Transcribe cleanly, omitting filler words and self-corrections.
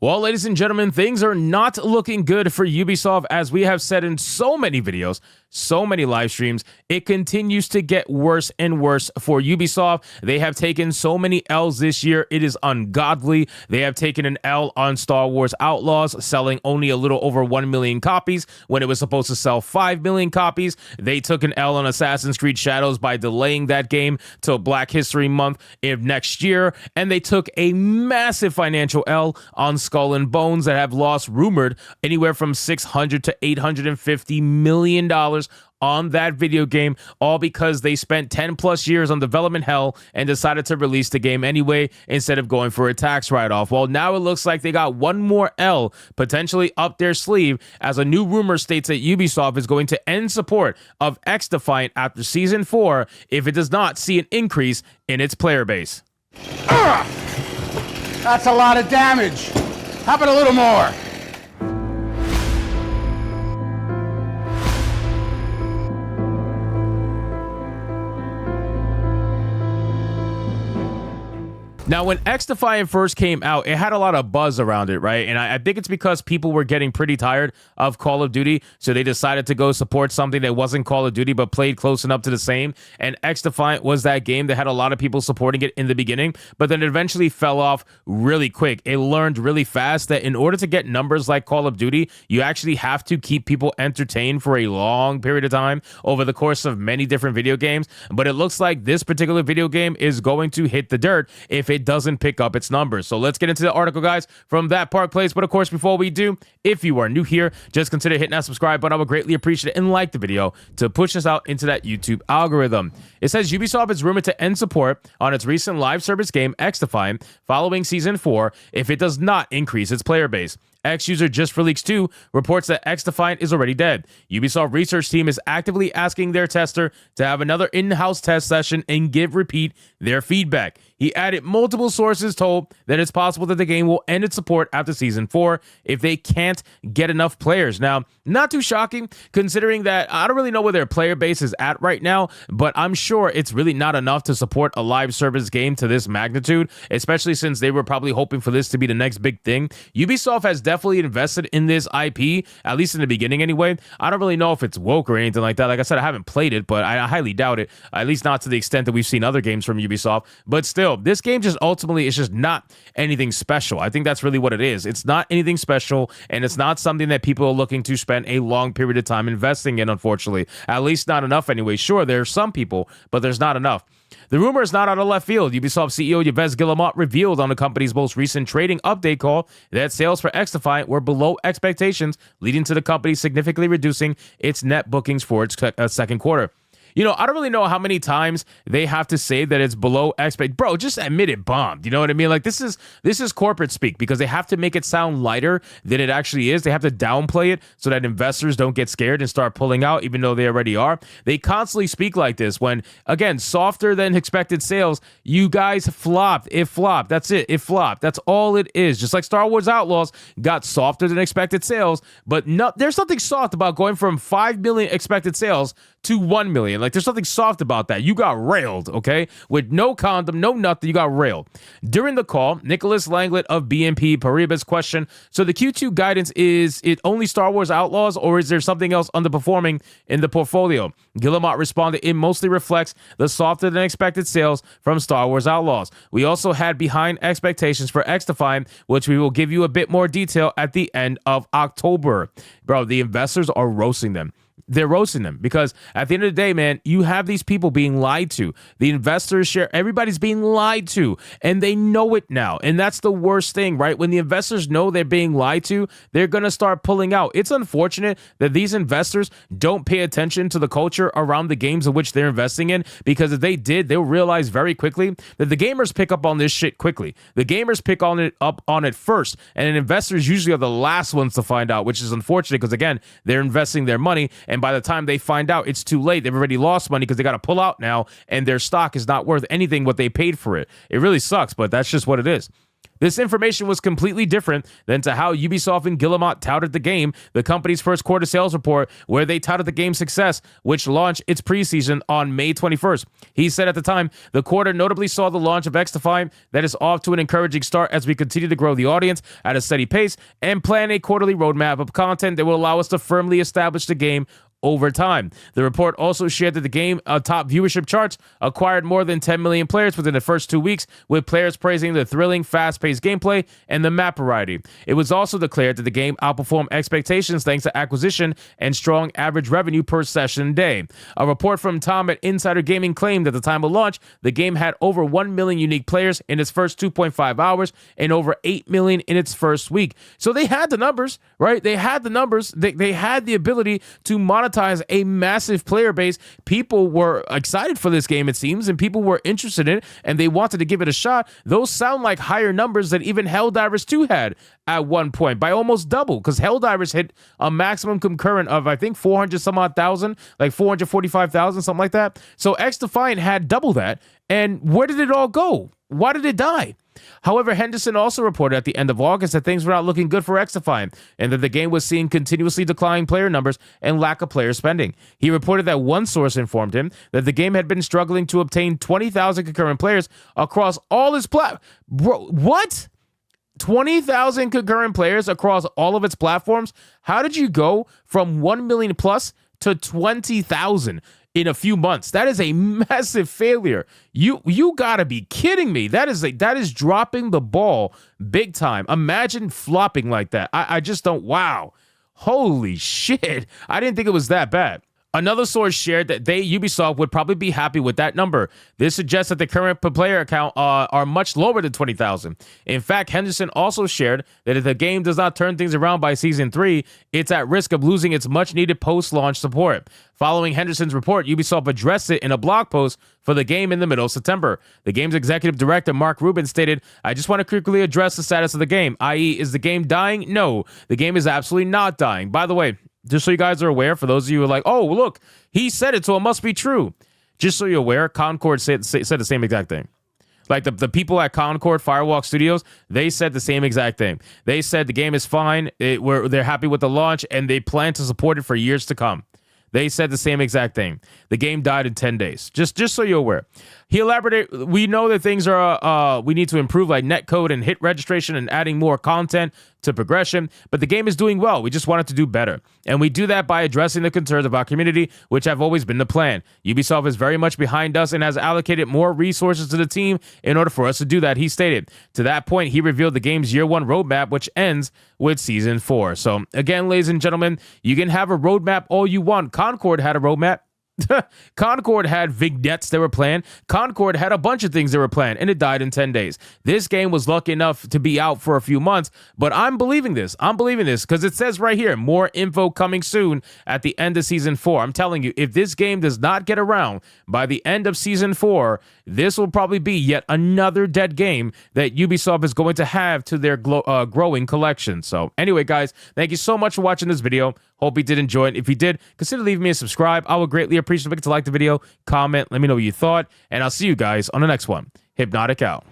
Well, ladies and gentlemen, things are not looking good for Ubisoft. As we have said in so many videos, so many live streams, it continues to get worse and worse for Ubisoft. They have taken so many L's this year. It is ungodly. They have taken an L on Star Wars Outlaws, selling only a little over 1 million copies when it was supposed to sell 5 million copies. They took an L on Assassin's Creed Shadows by delaying that game till Black History Month of next year. And they took a massive financial L on Skull and Bones that have lost, rumored, anywhere from $600 to $850 million on that video game, all because they spent 10 plus years on development hell and decided to release the game anyway instead of going for a tax write-off. Well, now it looks like they got one more L potentially up their sleeve, as a new rumor states that Ubisoft is going to end support of XDefiant after Season 4 if it does not see an increase in its player base. That's a lot of damage. How about a little more? Now, when XDefiant first came out, it had a lot of buzz around it, right? And I think it's because people were getting pretty tired of Call of Duty, so they decided to go support something that wasn't Call of Duty but played close enough to the same. And XDefiant was that game that had a lot of people supporting it in the beginning, but then it eventually fell off really quick. It learned really fast that in order to get numbers like Call of Duty, you actually have to keep people entertained for a long period of time over the course of many different video games. But it looks like this particular video game is going to hit the dirt if it doesn't pick up its numbers. So let's get into the article, guys, from That Park Place. But of course, before we do, if you are new here, just consider hitting that subscribe button. I would greatly appreciate it, and like the video to push us out into that YouTube algorithm. It says Ubisoft is rumored to end support on its recent live service game XDefiant following Season 4 if it does not increase its player base. X-user Just for Leaks 2 reports that XDefiant is already dead. Ubisoft research team is actively asking their tester to have another in-house test session and repeat their feedback. He added multiple sources told that it's possible that the game will end its support after Season 4 if they can't get enough players. Now, not too shocking, considering that I don't really know where their player base is at right now, but I'm sure it's really not enough to support a live service game to this magnitude, especially since they were probably hoping for this to be the next big thing. Ubisoft has definitely invested in this IP, at least in the beginning anyway. I don't really know if it's woke or anything like that. Like I said, I haven't played it, but I highly doubt it, at least not to the extent that we've seen other games from Ubisoft. But still, this game just ultimately is just not anything special. I think that's really what it is. It's not anything special, and it's not something that people are looking to spend a long period of time investing in, unfortunately. At least not enough anyway. Sure, there are some people, but there's not enough. The rumor is not out of left field. Ubisoft CEO Yves Guillemot revealed on the company's most recent trading update call that sales for XDefiant were below expectations, leading to the company significantly reducing its net bookings for its second quarter. You know, I don't really know how many times they have to say that it's below expect. Bro, just admit it bombed. You know what I mean? Like, this is corporate speak, because they have to make it sound lighter than it actually is. They have to downplay it so that investors don't get scared and start pulling out, even though they already are. They constantly speak like this when, again, softer than expected sales. You guys flopped. It flopped. That's it. It flopped. That's all it is. Just like Star Wars Outlaws got softer than expected sales, but no, there's something soft about going from 5 million expected sales to 1 million. Like, there's something soft about that. You got railed, okay? With no condom, no nothing, you got railed. During the call, Nicholas Langlet of BNP Paribas questioned, so the Q2 guidance, is it only Star Wars Outlaws, or is there something else underperforming in the portfolio? Guillemot responded, it mostly reflects the softer than expected sales from Star Wars Outlaws. We also had behind expectations for XDefiant, which we will give you a bit more detail at the end of October. Bro, the investors are roasting them. They're roasting them because at the end of the day, man, you have these people being lied to. The investors share, everybody's being lied to, and they know it now. And that's the worst thing, right? When the investors know they're being lied to, they're going to start pulling out. It's unfortunate that these investors don't pay attention to the culture around the games in which they're investing in, because if they did, they'll realize very quickly that the gamers pick up on this shit quickly. The gamers pick up on it first, and investors usually are the last ones to find out, which is unfortunate because, again, they're investing their money. And by the time they find out, it's too late. They've already lost money because they got to pull out now, and their stock is not worth anything what they paid for it. It really sucks, but that's just what it is. This information was completely different than to how Ubisoft and Guillemot touted the game, the company's first quarter sales report, where they touted the game's success, which launched its preseason on May 21st. He said at the time, the quarter notably saw the launch of XDefiant that is off to an encouraging start as we continue to grow the audience at a steady pace and plan a quarterly roadmap of content that will allow us to firmly establish the game over time. The report also shared that the game top viewership charts acquired more than 10 million players within the first 2 weeks, with players praising the thrilling, fast-paced gameplay and the map variety. It was also declared that the game outperformed expectations thanks to acquisition and strong average revenue per session day. A report from Tom at Insider Gaming claimed at the time of launch, the game had over 1 million unique players in its first 2.5 hours and over 8 million in its first week. So they had the numbers, right? They had the numbers. They had the ability to monetize a massive player base. People were excited for this game, it seems, and people were interested in it, and they wanted to give it a shot. Those sound like higher numbers than even Helldivers 2 had at one point, by almost double, because Helldivers hit a maximum concurrent of, I think, 400 some odd thousand, like 445,000, something like that. So XDefiant had double that, and where did it all go? Why did it die? However, Henderson also reported at the end of August that things were not looking good for XDefiant and that the game was seeing continuously declining player numbers and lack of player spending. He reported that one source informed him that the game had been struggling to obtain 20,000 concurrent players across all its Bro, what? 20,000 concurrent players across all of its platforms? How did you go from 1 million plus to 20,000 in a few months? That is a massive failure. You gotta be kidding me. That is dropping the ball big time. Imagine flopping like that. I just don't. Wow. Holy shit. I didn't think it was that bad. Another source shared that Ubisoft would probably be happy with that number. This suggests that the current player count are much lower than 20,000. In fact, Henderson also shared that if the game does not turn things around by Season 3, it's at risk of losing its much-needed post-launch support. Following Henderson's report, Ubisoft addressed it in a blog post for the game in the middle of September. The game's executive director, Mark Rubin, stated, "I just want to quickly address the status of the game, i.e., is the game dying? No, the game is absolutely not dying." By the way, just so you guys are aware, for those of you who are like, oh, look, he said it, so it must be true. Just so you're aware, Concord said the same exact thing. Like the people at Concord Firewalk Studios, they said the same exact thing. They said the game is fine, they're happy with the launch, and they plan to support it for years to come. They said the same exact thing. The game died in 10 days. Just so you're aware. He elaborated, we know that things are, we need to improve like netcode and hit registration and adding more content to progression, but the game is doing well. We just want it to do better. And we do that by addressing the concerns of our community, which have always been the plan. Ubisoft is very much behind us and has allocated more resources to the team in order for us to do that, he stated. To that point, he revealed the game's year one roadmap, which ends with Season 4. So again, ladies and gentlemen, you can have a roadmap all you want. Concord had a roadmap. Concord had vignettes they were playing. Concord had a bunch of things they were playing, and it died in 10 days. This game was lucky enough to be out for a few months, but I'm believing this. I'm believing this because it says right here, more info coming soon at the end of Season 4. I'm telling you, if this game does not get around by the end of Season 4, this will probably be yet another dead game that Ubisoft is going to have to their growing collection. So anyway, guys, thank you so much for watching this video. Hope you did enjoy it. If you did, consider leaving me a subscribe. I would greatly appreciate it to like the video, comment, let me know what you thought, and I'll see you guys on the next one. Hypnotic out.